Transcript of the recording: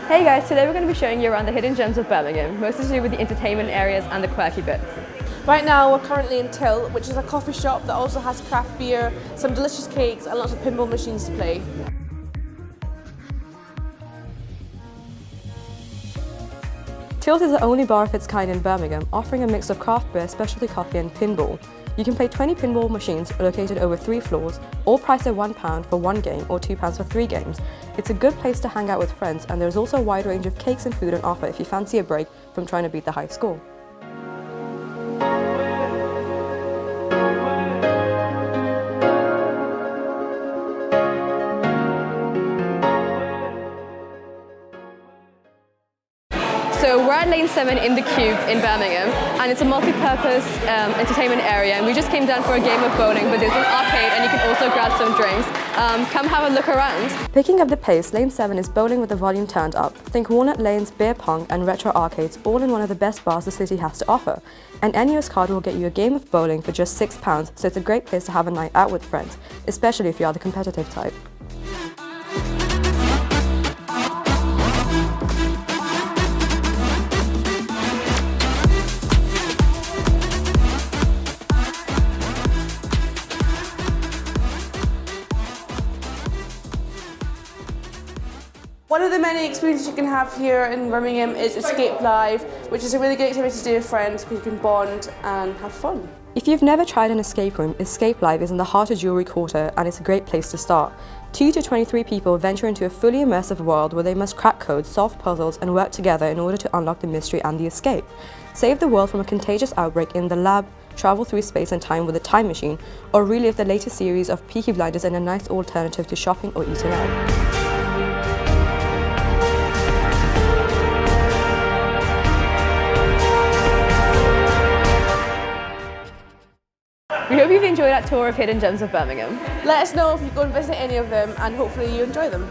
Hey guys, today we're going to be showing you around the hidden gems of Birmingham, mostly to do with the entertainment areas and the quirky bits. Right now we're currently in Tilt, which is a coffee shop that also has craft beer, some delicious cakes and lots of pinball machines to play. Tilt is the only bar of its kind in Birmingham, offering a mix of craft beer, specialty coffee and pinball. You can play 20 pinball machines located over 3 floors, all priced at £1 for 1 game or £2 for 3 games. It's a good place to hang out with friends, and there's also a wide range of cakes and food on offer if you fancy a break from trying to beat the high score. So we're at Lane 7 in the Cube in Birmingham, and it's a multi-purpose entertainment area, and we just came down for a game of bowling, but there's an arcade and you can also grab some drinks. Come have a look around. Picking up the pace, Lane 7 is bowling with the volume turned up. Think Walnut Lane's beer pong and retro arcades, all in one of the best bars the city has to offer. An NUS card will get you a game of bowling for just £6, so it's a great place to have a night out with friends, especially if you are the competitive type. One of the many experiences you can have here in Birmingham is Escape Live, which is a really great activity to do with friends because you can bond and have fun. If you've never tried an escape room, Escape Live is in the heart of Jewellery Quarter, and it's a great place to start. 2 to 23 people venture into a fully immersive world where they must crack codes, solve puzzles and work together in order to unlock the mystery and the escape. Save the world from a contagious outbreak in the lab, travel through space and time with a time machine, or relive the latest series of Peaky Blinders in a nice alternative to shopping or eating out. We hope you've enjoyed our tour of hidden gems of Birmingham. Let us know if you go and visit any of them and hopefully you enjoy them.